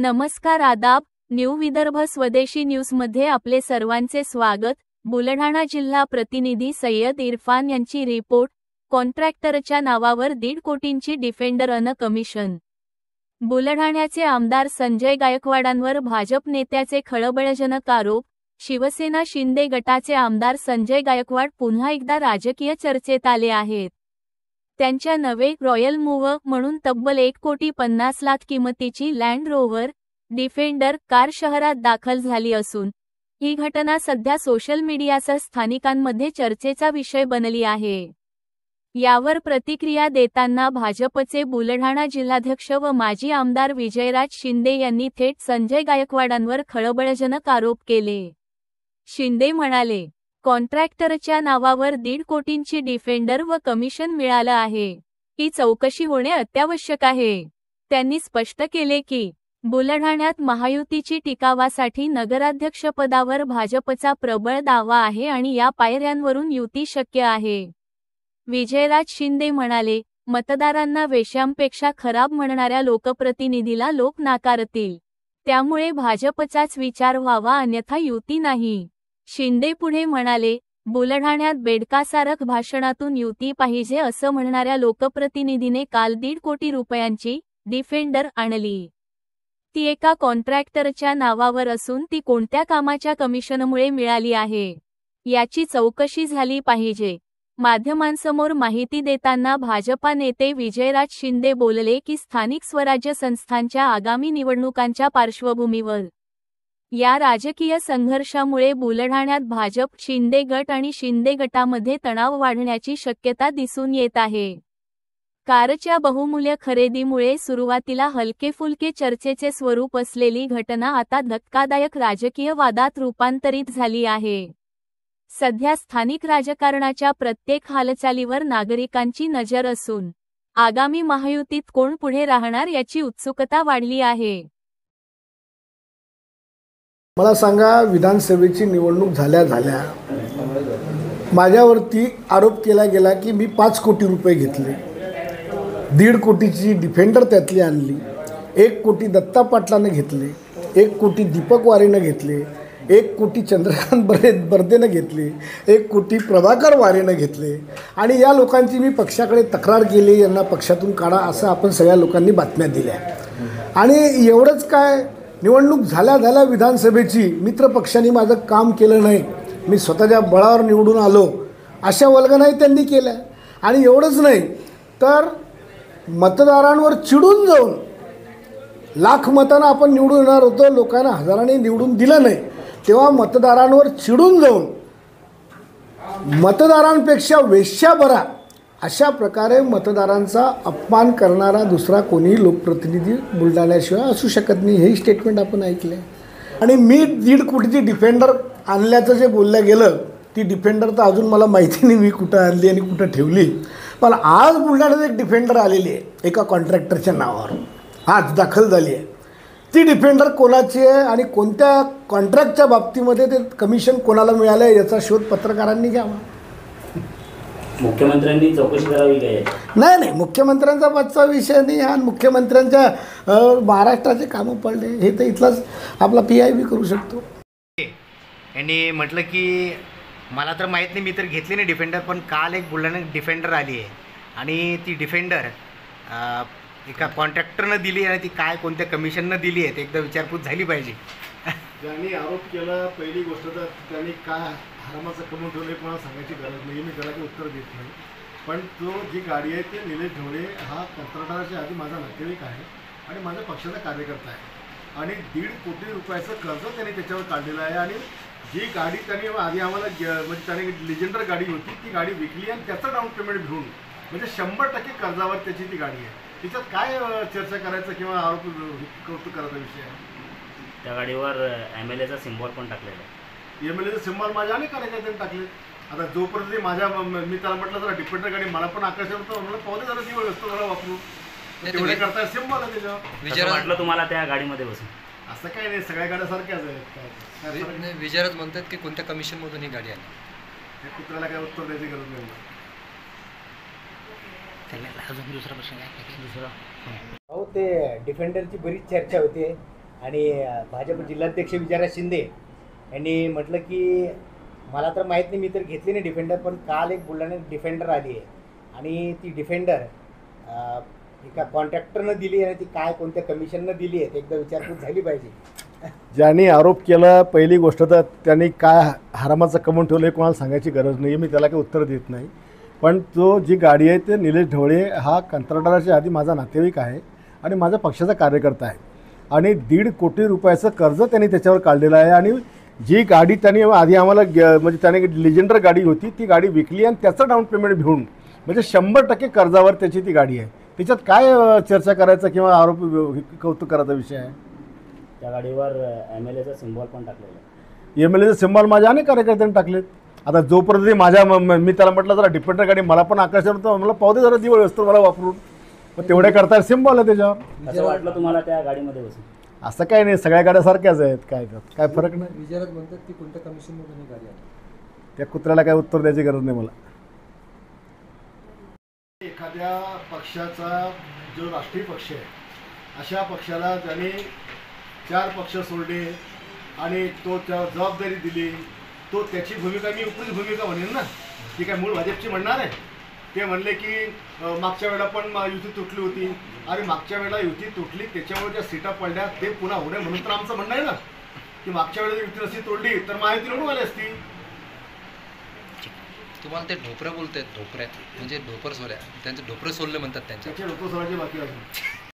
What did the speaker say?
नमस्कार आदाब, न्यू विदर्भ स्वदेशी न्यूजमध्ये आपले सर्वांचे स्वागत। बुलढाणा जिल्हा प्रतिनिधी सय्यद इरफान यांची रिपोर्ट। कॉन्ट्रॅक्टरच्या नावावर 1.5 कोटींची डिफेंडर अन कमिशन। बुलढाण्याचे आमदार संजय गायकवाडांवर भाजप नेत्याचे खळबळजनक आरोप। शिवसेना शिंदे गटाचे आमदार संजय गायकवाड पुन्हा एकदा राजकीय चर्चेत आले आहेत। त्यांच्या नवे रॉयल मूव्ह म्हणून तब्बल 1,50,00,000 किमतीची लँड रोव्हर डिफेंडर कार शहरात दाखल झाली असून ही घटना सध्या सोशल मीडियासह स्थानिकांमध्ये चर्चेचा विषय बनली आहे। यावर प्रतिक्रिया देताना भाजपचे बुलढाणा जिल्हाध्यक्ष व माजी आमदार विजयराज शिंदे यांनी थेट संजय गायकवाडांवर खळबळजनक आरोप केले। शिंदे म्हणाले, कॉन्ट्रॅक्टरच्या नावावर 1.5 कोटींची डिफेंडर व कमिशन मिळालं आहे। ही चौकशी होणे अत्यावश्यक आहे। त्यांनी स्पष्ट केले की बुलढाण्यात महायुतीची टिकावासाठी नगराध्यक्षपदावर भाजपचा प्रबळ दावा आहे आणि या पायऱ्यांवरून युती शक्य आहे। विजयराज शिंदे म्हणाले, मतदारांना वेश्यांपेक्षा खराब म्हणणाऱ्या लोकप्रतिनिधीला लोक नाकारतील, त्यामुळे भाजपचाच विचार व्हावा अन्यथा युती नाही। शिंदे पुढे म्हणाले, बुलढाण्यात बेडकासारख भाषणातून युती पाहिजे असं म्हणणाऱ्या लोकप्रतिनिधीने काल 1.5 कोटी रुपयांची डिफेंडर आणली। ती एका कॉन्ट्रॅक्टरच्या नावावर असून ती कोणत्या कामाच्या कमिशनमुळे मिळाली आहे याची चौकशी झाली पाहिजे। माध्यमांसमोर माहिती देताना भाजपा नेते विजयराज शिंदे बोलले की स्थानिक स्वराज्य संस्थांच्या आगामी निवडणुकांच्या पार्श्वभूमीवर या राजकीय संघर्षामुळे बुलढाण्यात भाजप शिंदे गट आणि शिंदे गटामध्ये तणाव वाढण्याची शक्यता दिसून येत आहे। कारच्या बहुमूल्य खरेदीमुळे सुरुवातीला हलके-फुलके चर्चेचे स्वरूप असलेली घटना आता धक्कादायक राजकीय वादात रूपांतरित झाली आहे। सध्या स्थानिक राजकारणाच्या प्रत्येक हालचालीवर नागरिकांची नजर असून आगामी महायुतीत कोण पुढे राहणार याची उत्सुकता वाढली आहे। मला सांगा, विधानसभेची निवडणूक झाल्या माझ्यावरती आरोप केला गेला की मी 5 कोटी रुपये घेतले, 1.5 कोटीची डिफेंडर त्यातली आणली, 1 कोटी दत्ता पाटलाने घेतले, 1 कोटी दीपक वारेनं घेतले, 1 कोटी चंद्रकांत बर्देनं घेतले, 1 कोटी प्रभाकर वारेनं घेतले आणि या लोकांची मी पक्षाकडे तक्रार केली, यांना पक्षातून काढा असं आपण सगळ्या लोकांनी बातम्या दिल्या। आणि एवढंच काय, निवडणूक झाल्या विधानसभेची मित्रपक्षांनी माझं काम केलं नाही, मी स्वतःच्या बळावर निवडून आलो अशा वल्गनाही त्यांनी केल्या। आणि एवढंच नाही तर मतदारांवर चिडून जाऊन लाख मतांना आपण निवडून येणार होतो, लोकांना हजारांनी निवडून दिलं नाही, तेव्हा मतदारांवर चिडून जाऊन मतदारांपेक्षा वेश्या बरा अशा प्रकारे मतदारांचा अपमान करणारा दुसरा कोणीही लोकप्रतिनिधी बुलढाण्याशिवाय असू शकत नाही, हे स्टेटमेंट आपण ऐकले। आणि मी 1.5 कोटीची डिफेंडर आणल्याचं जे बोललं गेलं, ती डिफेंडर तर अजून मला माहिती नाही मी कुठं आणली आणि कुठं ठेवली, पण आज बुलढाण्यात एक डिफेंडर आलेली आहे एका कॉन्ट्रॅक्टरच्या नावावर, आज दाखल झाली आहे। ती डिफेंडर कोणाची आहे आणि कोणत्या कॉन्ट्रॅक्टच्या बाबतीमध्ये ते कमिशन कोणाला मिळालं आहे याचा शोध पत्रकारांनी घ्यावा। मुख्यमंत्र्यांनी चौकशी करावी काय? नाही, मुख्यमंत्र्यांचा पाचचा विषय नाही हा। मुख्यमंत्र्यांच्या महाराष्ट्राचे कामं पडले हे तर इथलाच आपला PIB करू शकतो। यांनी म्हटलं की मला तर माहीत नाही, मी तर घेतली नाही डिफेंडर, पण काल एक बुलढाण्यात डिफेंडर आली आहे आणि ती डिफेंडर एका कॉन्ट्रॅक्टरनं दिली आणि ती काय कोणत्या कमिशननं दिली आहे ते एकदा विचारपूस झाली पाहिजे। ज्यांनी आरोप केला, पहिली गोष्ट तर त्यांनी काय हरामाचं कमवून ठेवले मला सांगायची गरज नाही, मी त्याला काही उत्तर देत नाही। पण तो जी गाडी आहे ते निलेश ढवळे हा कंत्राटदाराच्या आधी माझा नातेवाईक आहे आणि माझ्या पक्षाचा कार्यकर्ता आहे आणि 1.5 कोटी रुपयाचं कर्ज त्यांनी त्याच्यावर काढलेलं आहे। आणि जी गाडी त्यांनी आधी आम्हाला म्हणजे त्याने लिजेंडर गाडी होती ती गाडी विकली आणि त्याचं डाऊन पेमेंट घेऊन म्हणजे 100% कर्जावर त्याची ती गाडी आहे। तिच्यात काय चर्चा करायचं किंवा आरोप कौतुक करायचा विषय आहे? त्या गाडीवर MLAचा सिम्बॉल पण टाकलेला आहे। MLAचा सिम्बॉल माझ्या अनेक कार्यकर्त्यांनी टाकले। आता जोपर्यंत माझ्या मी त्याला म्हटलं जरा डिफेंडर गाडी मला पण आकर्षण होतं, मला पावले जरा दिवस असतो जरा वापरू तेवढे करता सिम्बॉल आहे त्याच्यावर। म्हटलं तुम्हाला त्या गाडीमध्ये बसून असं काय नाही, सगळ्या गाड्या सारख्याच आहेत। विचारच म्हणतात की कोणत्या कमिशनमधून ही गाडी आली, हे कुत्र्याला काय उत्तर द्यायची गरज नाही। अजून दुसरा प्रश्न काय? ते डिफेंडरची बरीच चर्चा होते, आणि भाजप जिल्हाध्यक्ष विजयराज शिंदे यांनी म्हटलं की मला तर माहीत नाही, मी तर घेतली नाही डिफेंडर, पण काल एक बुलढाण्यात डिफेंडर आली आहे आणि ती डिफेंडर एका कॉन्ट्रॅक्टरनं दिली आणि ती काय कोणत्या कमिशननं दिली आहे ते एकदा विचारपूस झाली पाहिजे. ज्यांनी आरोप केला पहिली गोष्ट तर त्यांनी काय हरामाचं कमवून ठेवलं हे कोणाला सांगायची गरज नाही, मी त्याला काही उत्तर देत नाही. पण तो जी गाडी आहे ते निलेश ढवळे हा कंत्राटदाराच्या आधी माझा नातेवाईक आहे आणि माझ्या पक्षाचा कार्यकर्ता आहे आणि 1.5 कोटी रुपयाचं कर्ज त्यांनी त्याच्यावर काढलेलं आहे. आणि जी गाडी त्यांनी आधी आम्हाला म्हणजे त्याने लिजेंडर गाडी होती ती गाडी विकली आणि त्याचं डाऊन पेमेंट घेऊन म्हणजे 100% कर्जावर त्याची ती गाडी आहे. त्याच्यात काय चर्चा करायचं किंवा आरोप कौतुक करायचा विषय आहे? त्या गाडीवर MLAचा सिम्बॉल पण टाकलेला आहे. MLAचे सिम्बॉल माझ्या अनेक कार्यकर्त्यांनी टाकलेत. आता जोपर्यंत ते माझ्या मी त्याला म्हटलं जरा डिफेंडर गाडी मला पण आकर्षण होतं, मला पाहू दे जरा दिवळ असतो मला वापरून, मग तेवढ्या करता सिम्बॉल आहे त्याच्यावर. असं वाटलं तुम्हाला त्या गाडीमध्ये बसून? असं काही नाही, सगळ्या गाड्या सारख्याच आहेत, काय फरक नाही. विजयराज म्हणतात की कोणत्या कमिशनमधून ही गाडी आली? त्या कुत्र्याला काय उत्तर द्यायची गरज नाही मला. एखाद्या पक्षाचा जो राष्ट्रीय पक्ष आहे अशा पक्षाला त्यांनी 4 पक्ष सोडले आणि तो त्या जबाबदारी दिली, तो त्याची भूमिका मी उपरी भूमिका म्हणेन ना, ती काय मूळ भाजपची म्हणणार आहे. ते म्हणले की मागच्या वेळेला पण युती तुटली होती आणि मागच्या वेळेला युती तुटली त्याच्यामुळे ज्या सीटा पडल्या ते पुन्हा होणे म्हणून तर आमचं म्हणणं आहे ना की मागच्या वेळेला युती नसती तोडली तर महायुती निवडून आली असती. तुम्हाला ते ढोपरं बोलतायत, ढोपऱ्या म्हणजे ढोपर सोल्या, त्यांचं ढोपरं सोललं म्हणतात त्यांच्या. त्याचे लोक सोडायचे बाकी आहे.